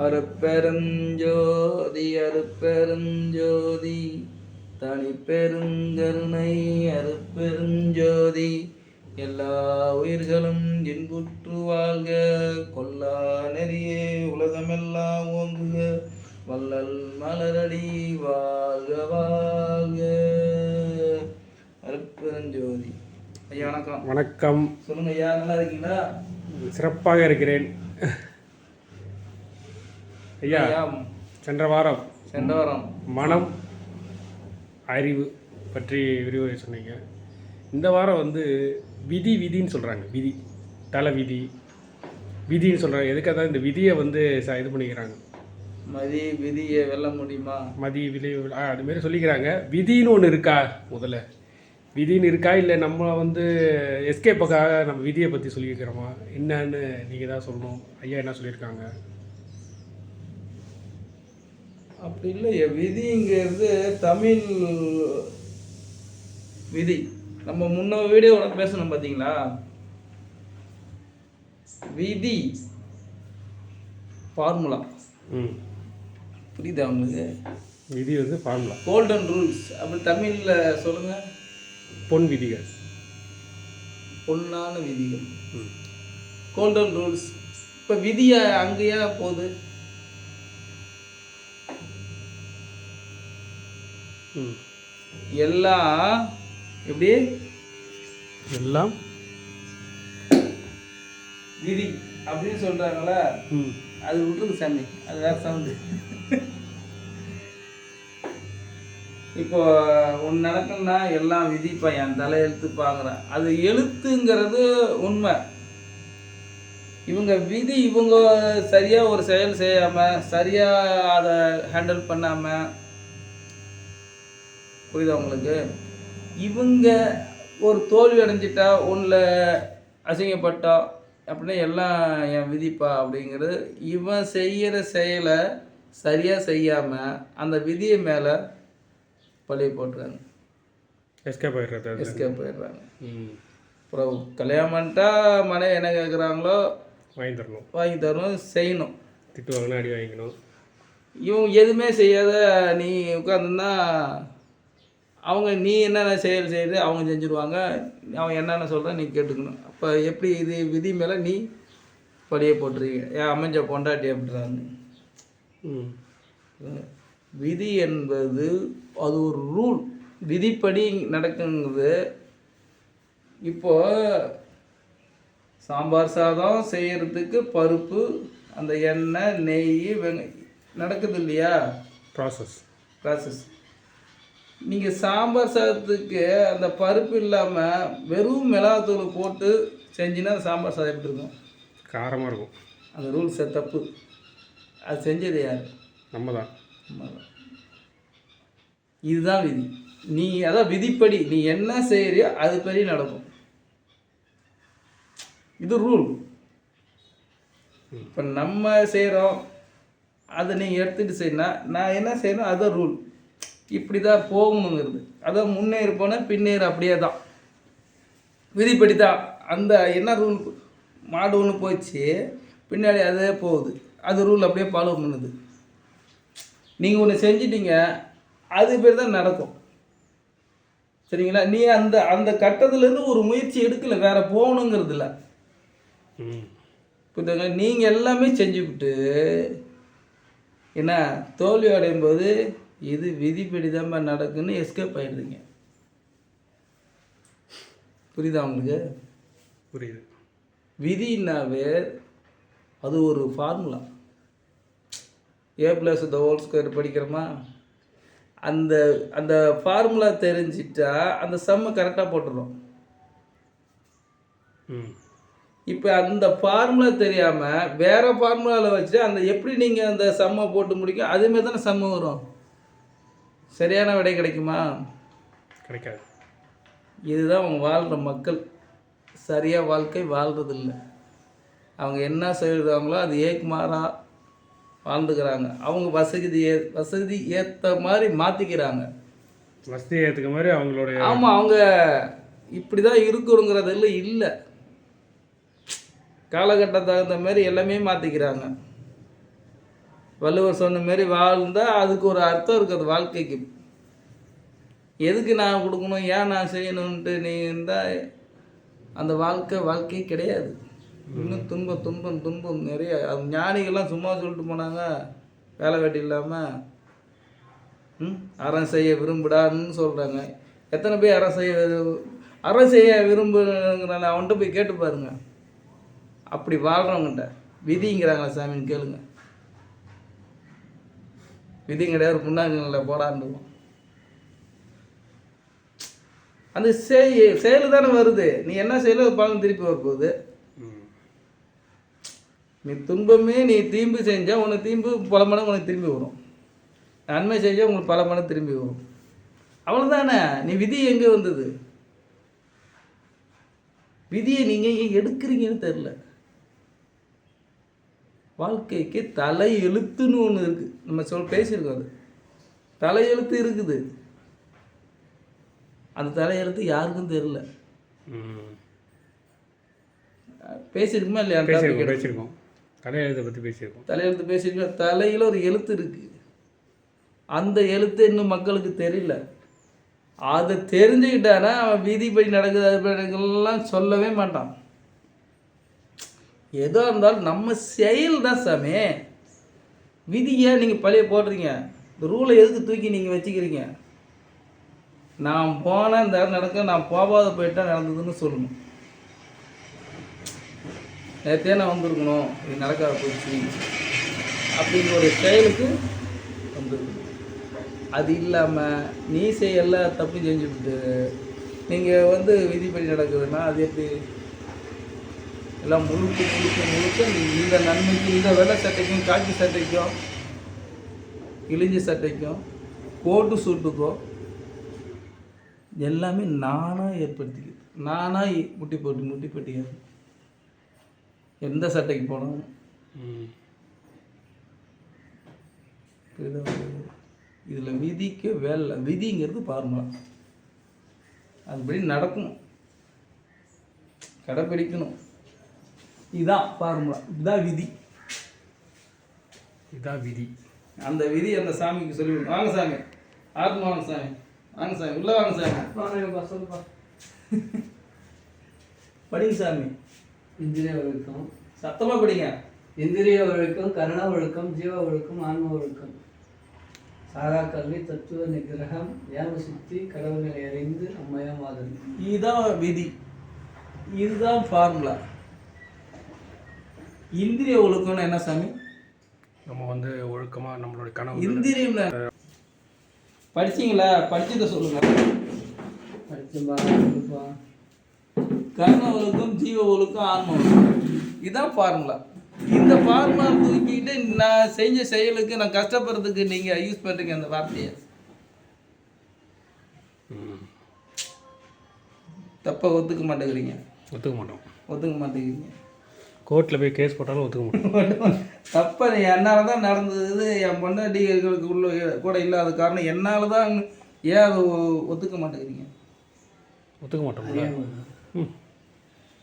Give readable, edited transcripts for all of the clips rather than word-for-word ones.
அருட்பெருஞ்சோதி அருட்பெருஞ்சோதி தனிப்பெருங்கருணை அருட்பெருஞ்சோதி எல்லா உயிர்களும் இன்புற்று வாழ்க கொல்லா நெறியே உலகமெல்லாம் ஓங்குக வள்ளல் மலரடி வாழ்க வாழ்க. அருட்பெருஞ்சோதி. ஐயா வணக்கம். வணக்கம். சொல்லுங்க ஐயா, நல்லா இருக்கீங்களா? சிறப்பாக இருக்கிறேன் ஐயா. சென்ற வாரம் மனம் அறிவு பற்றி விரிவுரை சொன்னீங்க. இந்த வாரம் விதின்னு சொல்கிறாங்க. விதி தலை விதின்னு சொல்கிறாங்க. எதுக்காக இந்த விதியை இது பண்ணிக்கிறாங்க. விதியை வெல்ல முடியுமா? விதி அதுமாரி சொல்லிக்கிறாங்க. விதின்னு ஒன்று இருக்கா? முதல்ல விதின்னு இருக்கா, இல்லை நம்ம எஸ்கேப்புக்காக நம்ம விதியை பற்றி சொல்லியிருக்கிறோமா? என்னன்னு நீங்கள் தான் சொல்லணும். ஐயா என்ன சொல்லியிருக்காங்க? அப்படி இல்லையா, விதிங்கிறது தமிழ் விதி. நம்ம முன்ன வீடியோவோட பேசணும் பார்த்தீங்களா? விதி ஃபார்முலா. புரியுதா உங்களுக்கு? விதி ஃபார்முலா, கோல்டன் ரூல்ஸ். அப்படி தமிழில் சொல்லுங்கள். பொன் விதிகள், பொன்னான விதிகள், கோல்டன் ரூல்ஸ். இப்போ விதியை அங்கேயா போகுது? எல்லாம் எப்படி எல்லாம் விதி அப்படின்னு சொல்றாங்களா? அது விட்டுருக்கு சாமி, அது வேற சவுண்டு. இப்போ ஒன்று நடக்குன்னா எல்லாம் விதிப்பா, என் தலையெழுத்து பாக்குறேன். அது எழுத்துங்கிறது உண்மை. இவங்க விதி, இவங்க சரியா ஒரு செயல் செய்யாம, சரியா அதை ஹேண்டில் பண்ணாம, புரியுதா உங்களுக்கு? இவங்க ஒரு தோல்வி அடைஞ்சிட்டா, ஒன்றில் அசிங்கப்பட்டா அப்படின்னா எல்லாம் என் விதிப்பா அப்படிங்கிறது. இவன் செய்கிற செயலை சரியாக செய்யாமல் அந்த விதியை மேலே பழிய போட்டுறாங்க. எஸ்கேப் போயிடுறாங்க. அப்புறம் கல்யாணம் பண்ணிட்டா மனைவி என்ன கேட்குறாங்களோ வாங்கி தரணும், செய்யணும். திட்டு வாங்கினா அடி வாங்கிக்கணும். இவங்க எதுவுமே செய்யாத நீ உட்காந்துன்னா அவங்க நீ என்னென்ன செயல் செய்யுது அவங்க செஞ்சுருவாங்க. அவன் என்னென்ன சொல்கிறான் நீ கேட்டுக்கணும். அப்போ எப்படி இது விதி மேலே நீ படியே போட்டுருவீங்க. ஏன் அமைஞ்ச பொண்டாட்டி அப்படின்றாங்க. விதி என்பது அது ஒரு ரூல், விதிப்படி நடக்குங்கிறது. இப்போ சாம்பார் சாதம் செய்கிறதுக்கு பருப்பு, அந்த எண்ணெய், நெய், நடக்குது இல்லையா? ப்ராசஸ். நீங்கள் சாம்பார் சாதத்துக்கு அந்த பருப்பு இல்லாமல் வெறும் மிளகாத்தூள் போட்டு செஞ்சின்னா அந்த சாம்பார் சாதம் எப்படி இருக்கும்? காரமாக இருக்கும். அந்த ரூல்ஸ் தப்பு. அது செஞ்சது யார்? நம்ம தான். இதுதான் விதி. நீ அதான் விதிப்படி நீ என்ன செய்கிறியோ அது படி நடக்கும். இது ரூல். இப்போ நம்ம செய்கிறோம், அதை நீங்கள் எடுத்துகிட்டு செய்யணும். நான் என்ன செய்யணும் அதுதான் ரூல். இப்படி தான் போகணுங்கிறது. அதான் முன்னேறி போனால் பின்னேறு அப்படியே தான் விதிப்படி தான். அந்த என்ன ரூல், மாடு ஒன்று போச்சு பின்னாடி அதே போகுது, அது ரூல் அப்படியே ஃபாலோ பண்ணுது. நீங்கள் ஒன்று செஞ்சிட்டீங்க, அது பேர் தான் நடக்கும். சரிங்களா? நீ அந்த அந்த கட்டத்துலேருந்து ஒரு முயற்சி எடுக்கலை, வேற போகணுங்கிறது இல்லை. புரியுதுங்க? நீங்கள் எல்லாமே செஞ்சுக்கிட்டு என்ன தோல்வி அடையும் போது இது விதிப்படி தான் நடக்குன்னு எஸ்கேப் ஆகிடுறீங்க. புரியுதா உங்களுக்கு? புரியுது. விதினாவே அது ஒரு ஃபார்முலா. A+² படிக்கிறோமா? அந்த அந்த ஃபார்முலா தெரிஞ்சிட்டா அந்த சம்மை கரெக்டாக போட்டுடும். இப்போ அந்த ஃபார்முலா தெரியாமல் வேறு ஃபார்முலாவில் வச்சு அந்த எப்படி நீங்கள் அந்த சம்மை போட்டு முடிக்கும், அதேமாரி தானே சம்மு வரும். சரியான விடை கிடைக்குமா? கிடைக்காது. இதுதான் அவங்க வாழ்கிற மக்கள் சரியாக வாழ்க்கை வாழ்கிறதில்ல. அவங்க என்ன செய்கிறாங்களோ அது ஏக்குமாறாக வாழ்ந்துக்கிறாங்க. அவங்க வசதி ஏற்ற மாதிரி மாற்றிக்கிறாங்க. வசதி ஏற்றுக்க மாதிரி அவங்களுடைய. ஆமாம், அவங்க இப்படி தான் இருக்கணுங்கிறதில்ல. இல்லை, காலகட்டத்துக்கு தகுந்த மாதிரி எல்லாமே மாற்றிக்கிறாங்க. வள்ளுவர் சொன்ன மாதிரி வாழ்ந்தால் அதுக்கு ஒரு அர்த்தம் இருக்குது வாழ்க்கைக்கு. எதுக்கு நான் கொடுக்கணும், ஏன் நான் செய்யணுன்ட்டு நீ இருந்தால் அந்த வாழ்க்கை கிடையாது. இன்னும் துன்பம் துன்பம் துன்பம் நிறைய. அது ஞானிகள்லாம் சும்மா சொல்லிட்டு போனாங்க, வேலை வெட்டி இல்லாமல் அறம் செய்ய விரும்புடான்னு சொல்கிறாங்க. எத்தனை பேர் அறம் செய்ய விரும்புகிறாங்க? அவன்கிட்ட போய் கேட்டு பாருங்க. அப்படி வாழ்கிறவங்ககிட்ட விதிங்கிறாங்களா சாமின்னு கேளுங்க. விதி கிடையாது, முன்னாடி போடாண்டுவோம். அந்த செயல் தானே வருது. நீ என்ன செய்யல பலன் திருப்பி வரப்போகுது. நீ துன்பமே நீ தீம்பு செஞ்சால் உனக்கு தீம்பு பல மடங்கு உனக்கு திரும்பி வரும். நன்மை செஞ்சால் உங்களுக்கு பல மடங்கு திரும்பி வரும். அவ்வளோதானே. நீ விதி எங்கே வந்தது? விதியை நீங்கள் எங்கே எடுக்கிறீங்கன்னு தெரில. வாழ்க்கைக்கு தலை எழுத்துன்னு ஒன்று இருக்குது. நம்ம பேசியிருக்கோம். அது தலையெழுத்து இருக்குது. அந்த தலையெழுத்து யாருக்கும் தெரியல. பேசியிருக்குமா இல்லையா? பேசியிருக்கோம். தலையெழுத்தை பற்றி பேசியிருக்கோம். தலையெழுத்து பேசியிருக்கோம். தலையில் ஒரு எழுத்து இருக்குது. அந்த எழுத்து இன்னும் மக்களுக்கு தெரியல. அதை தெரிஞ்சுக்கிட்டானா அவன் விதிப்படி நடக்குது அதுலாம் சொல்லவே மாட்டான். எதோ இருந்தாலும் நம்ம செயல் தான் சாமி. விதியை நீங்கள் பழைய போடுறீங்க. இந்த ரூலை எதுக்கு தூக்கி நீங்கள் வச்சுக்கிறீங்க? நான் போனேன் இந்த இடம் நடக்க, நான் போகாத போயிட்டா நடந்ததுன்னு சொல்லணும். நேற்றே நான் வந்திருக்கணும், இது நடக்காத போயிடுச்சு அப்படிங்கிற ஒரு செயலுக்கு வந்துருக்கணும். அது இல்லாமல் நீ எல்லாம் தப்பு செஞ்சுக்கிட்டு நீங்கள் விதிப்படி நடக்குதுன்னா அது எப்படி? எல்லாம் முழுக்க முழுக்க முழுக்க இந்த நன்மைக்கு, இந்த வெள்ளை சட்டைக்கும் காக்கி சட்டைக்கும் கிழிஞ்ச சட்டைக்கும் கோட்டு சூட்டுக்கும் எல்லாமே நானாக ஏற்படுத்திக்கிது. நானாக முட்டி போட்டியாது. எந்த சட்டைக்கு போனாலும் இதில் விதிக்கு வேலை. விதிங்கிறது ஃபார்முலா. அதுபடி நடக்கணும், கடைப்பிடிக்கணும். இதுதான் ஃபார்முலா, இதுதான் விதி. இதுதான் விதி. அந்த விதி அந்த சாமிக்கு சொல்லிவிடும். வாங்க சாமி, ஆத்மா வாங்க சாமி, வாங்க சாமி, உள்ள வாங்க சாமி. வாங்கப்பா, சொல்லுப்பா. படிங்க சாமி. இந்திரிய ஒழுக்கம், சத்தமாக படிங்க. இந்திரிய ஒழுக்கம், கரண ஒழுக்கம், ஜீவ ஒழுக்கம், ஆன்ம ஒழுக்கம், சாரா கல்வி, தத்துவ நிகிரகம், ஏம சுத்தி, கடவுளை அறிந்து அம்மயமாதல். இதுதான் விதி, இதுதான் ஃபார்முலா. இந்திரிய ஒழுக்கம்னு என்ன சாமி? நம்ம ஒழுக்கமாக நம்மளுடைய கனவு. இந்திரியம் படிச்சிங்களா? படிச்சதை சொல்லுங்க. படிச்சுப்பா. கர்ம ஒழுக்கம், ஜீவ ஒழுக்கம், ஆன்ம ஒழுக்கம், இதுதான் ஃபார்முலா. இந்த ஃபார்முலா தூக்கிட்டு நான் செஞ்ச செயலுக்கு நான் கஷ்டப்படுறதுக்கு நீங்கள் யூஸ் பண்ணுறீங்க அந்த வார்த்தையை. தப்ப ஒத்துக்க மாட்டேங்கிறீங்க. ஒத்துக்க மாட்டேங்கிறீங்க. கோர்ட்டில் போய் கேஸ் போட்டாலும் ஒத்துக்க மாட்டோம். தப்ப என்னால் தான் நடந்தது. என் பொண்டாட்டிகளுக்கு உள்ள கூட இல்லாத காரணம் என்னால் தான். ஏன் அதை ஒத்துக்க மாட்டேங்கிறீங்க? ஒத்துக்க மாட்டோம்.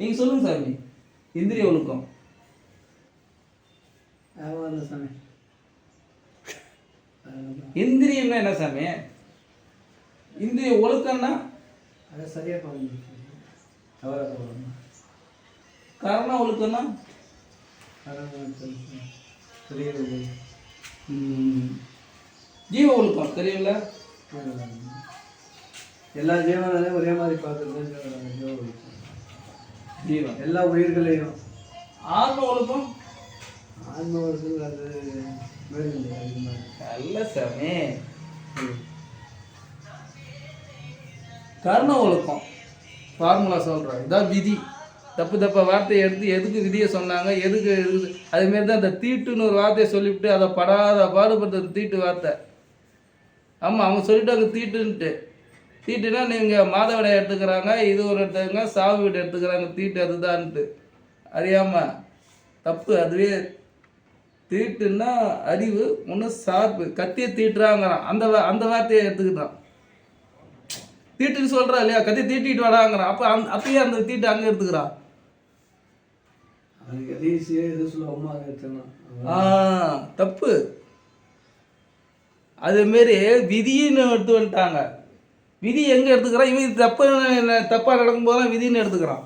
நீங்கள் சொல்லுங்க சாமி. இந்திரிய ஒழுக்கம் சாமி. இந்திரியம்னா என்ன சாமி? இந்திரிய ஒழுக்கம்னா அதை சரியாக பண்ணணும். கர்ம ஒழுக்கம்னா ஜீவ ஒழுக்கம் தெரியல. எல்லா ஜீவனையும் ஒரே மாதிரி பார்க்குறது ஜீவ ஒழுக்கம். ஜீவன் எல்லா உயிர்களையும். ஆன்ம ஒழுக்கம், ஆன்ம ஒழுக்கம் அது நல்ல சாமி. கர்ம ஒழுக்கம் ஃபார்முலா சொல்கிறேன். இதான் விதி. தப்பு வார்த்தையை எடுத்து எதுக்கு விதியை சொன்னாங்க, எதுக்கு இருக்குது. அதுமாரி தான் இந்த தீட்டுன்னு ஒரு வார்த்தையை சொல்லிவிட்டு அதை படாத பாடுபடுறது தீட்டு வார்த்தை. ஆமாம், அவங்க சொல்லிட்டாங்க தீட்டுன்ட்டு. தீட்டுனா நீங்கள் மாதவிடை எடுத்துக்கிறாங்க, இது ஒரு எடுத்துக்கிறாங்க, சாவு வீடு எடுத்துக்கிறாங்க, தீட்டு அதுதான்ட்டு அறியாமல் தப்பு. அதுவே தீட்டுன்னா அறிவு ஒன்று சார்பு. கத்தியை தீட்டுறாங்கிறான், அந்த வார்த்தையை எடுத்துக்கிட்டான். தீட்டுன்னு சொல்கிறா இல்லையா, கத்தியை தீட்டிட்டு வராங்கிறான். அப்பயே அந்த தீட்டு அங்கே எடுத்துக்கிறான். தப்பு. அதேமாரி விதின்னு எடுத்து வந்துட்டாங்க. விதி எங்கே எடுத்துக்கிறான்? இவன் தப்பாக நடக்கும்போதெல்லாம் விதின்னு எடுத்துக்கிறான்.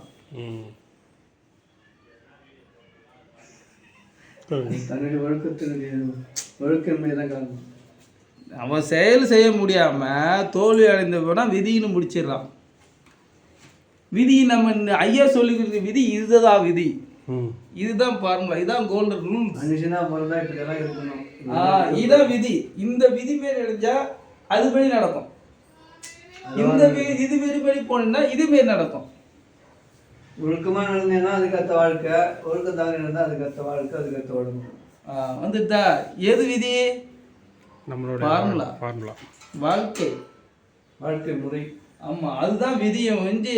தன்னுடைய ஒழுக்கத்தினுடைய ஒழுக்கமே தான் காரணம். அவன் செயல் செய்ய முடியாமல் தோல்வி அடைந்த போனால் விதின்னு முடிச்சிடறான். விதி நம்ம ஐயா சொல்லிக்கிட்டு விதி இதுதான் விதி, இதுதான் ஃபார்முலா, இதுதான் கோல்டன் ரூல். மனுஷனாக பிறந்தா இப்படியெல்லாம் இருக்கணும். இதுதான் விதி. இந்த விதி பேர் அடைஞ்சா அதுபடி நடக்கும். இந்த இது விதிப்படி போனீங்கன்னா இதுமாரி நடக்கும். ஒழுக்கமாக நடந்தேன்னா அதுக்கேற்ற வாழ்க்கை, ஒழுக்கம் தவறி நடந்தால் அதுக்கேற்ற வாழ்க்கை, அதுக்கேற்ற உடம்பு வந்துட்டா. எது விதி? நம்மளோட ஃபார்முலா, வாழ்க்கை முறை. ஆமாம், அதுதான் விதியை வந்து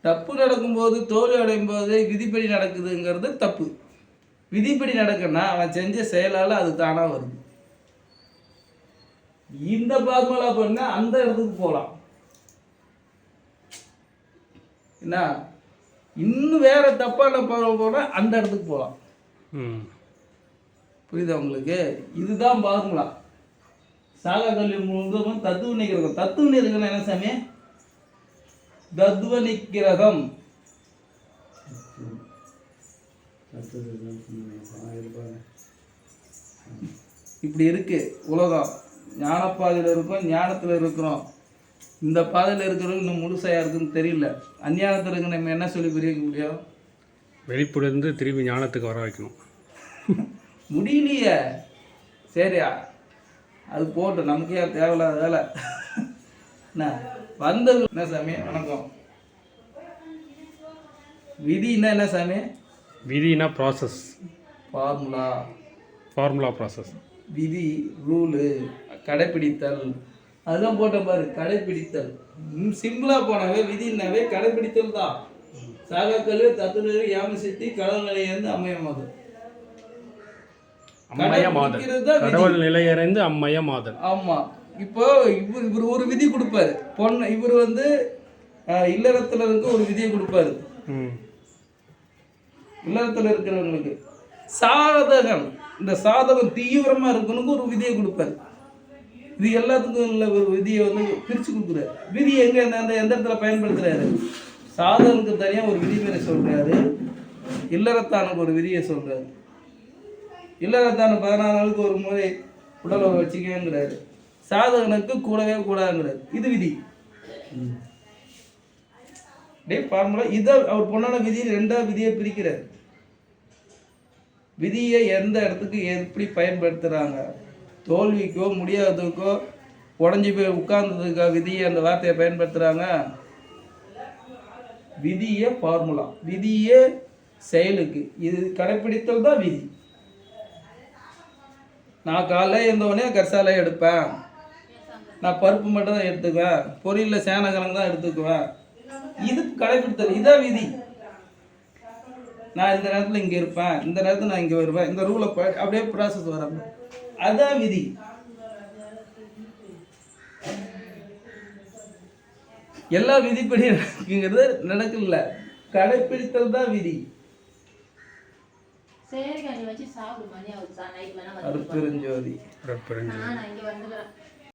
தப்பு நடக்கும்போது தோல்வி அடையும் போது விதிப்படி நடக்குதுங்கிறது தப்பு. விதிப்படி நடக்குன்னா அவன் செஞ்ச செயலால் அது தானாக வருது. இந்த ஃபார்முலா பண்ணால் அந்த இடத்துக்கு போகலாம். என்ன இன்னும் வேற தப்பான போனால் அந்த இடத்துக்கு போகலாம். புரியுதா உங்களுக்கு? இதுதான் ஃபார்முலா. சாகா கல்வி முழுவதும் தத்துவ நிகிரகம். தத்துவ நிகிரகம் என்ன சாமி? தத்துவ நிகிரகம் இப்படி இருக்கு உலகம். ஞானப்பாதையில் இருக்கும், ஞானத்தில் இருக்கிறோம். இந்த பாதையில் இருக்கிறவங்க இன்னும் முழுசாக இருக்குன்னு தெரியல. அஞ்ஞானத்தில் இருக்க நம்ம என்ன சொல்லி புரிய முடியும்? வெளிப்புலேருந்து திரும்பி ஞானத்துக்கு வர வைக்கணும். முடியலையே. சரியா, அது போட்டு நமக்கே தேவையில்லாத வேலை. என்ன வந்தது என்ன சாமி? வணக்கம். விதின்னா என்ன சாமி? விதினா ப்ராசஸ், ஃபார்முலா ப்ராசஸ். விதி ரூலு, கடைப்பிடித்தல், அதெல்லாம் போட்ட பாரு. கடைப்பிடித்தல் சிம்பிளாக போனாவே விதினாவே கடைப்பிடித்தல் தான். சாகாக்கல் தத்துணர் யாமசித்தி கடவுள் நிலையிலிருந்து அம்மையமாதல். கடவுள் நிலையறிந்து அம்மையமாதல். ஆமாம். இப்போ இவர் ஒரு விதி கொடுப்பாரு. பொண்ணு இவர் வந்து இல்லறத்தில் இருக்க ஒரு விதியை கொடுப்பாரு. இல்லறத்தில் இருக்கிறவங்களுக்கு சாதகம், இந்த சாதகம் தீவிரமாக இருக்கணுங்க ஒரு விதியை கொடுப்பாரு. இது எல்லாத்துக்கும் உள்ள ஒரு விதியை வந்து பிரித்து கொடுக்குறாரு. விதி எங்கே எந்த இடத்துல பயன்படுத்துகிறாரு? சாதகனுக்கு தனியாக ஒரு விதிமுறை சொல்கிறாரு, இல்லறத்தானுக்கு ஒரு விதியை சொல்கிறாரு. இல்லறத்தானு 14 நாளுக்கு ஒரு முறை உடலை வச்சுக்கங்கிறாரு. சாதகனுக்கு கூடவே கூடாதுங்கிறாரு. இது விதி. ஃபார்முலா இதை அவர் பொண்ணான விதியை 2ஆவது விதியை பிரிக்கிறார். விதியை எந்த இடத்துக்கு எப்படி பயன்படுத்துகிறாங்க? தோல்விக்கோ முடியாததுக்கோ உடஞ்சி போய் உட்கார்ந்ததுக்கோ விதியை அந்த வார்த்தையை பயன்படுத்துகிறாங்க. விதியை ஃபார்முலா, விதியை செயலுக்கு. இது கடைப்பிடித்தல் தான் விதி. நான் காலைல இருந்தவொடனே கரிசாலை எடுப்பேன், நான் பருப்பு மட்டும் தான் எடுத்துக்குவேன், பொரியலில் சேனக்கிழங்கு தான் எடுத்துக்குவேன். இது கடைப்பிடித்தல், இதான் விதி. நான் இந்த நேரத்தில் இங்கே இருப்பேன், இந்த நேரத்தில் நான் இங்கே வருவேன், இந்த ரூலை அப்படியே ப்ராசஸ் வர, அதுதான் விதி. எல்லா விதிப்படி நடக்குங்கிறது நடக்கல, கடைப்பிடித்தல் தான் விதி. சரி, வச்சு சாப்பிடு. மணி ஆகுது. அருட்பெருஞ்சோதி. நான் இங்கே வந்துக்கிறேன்.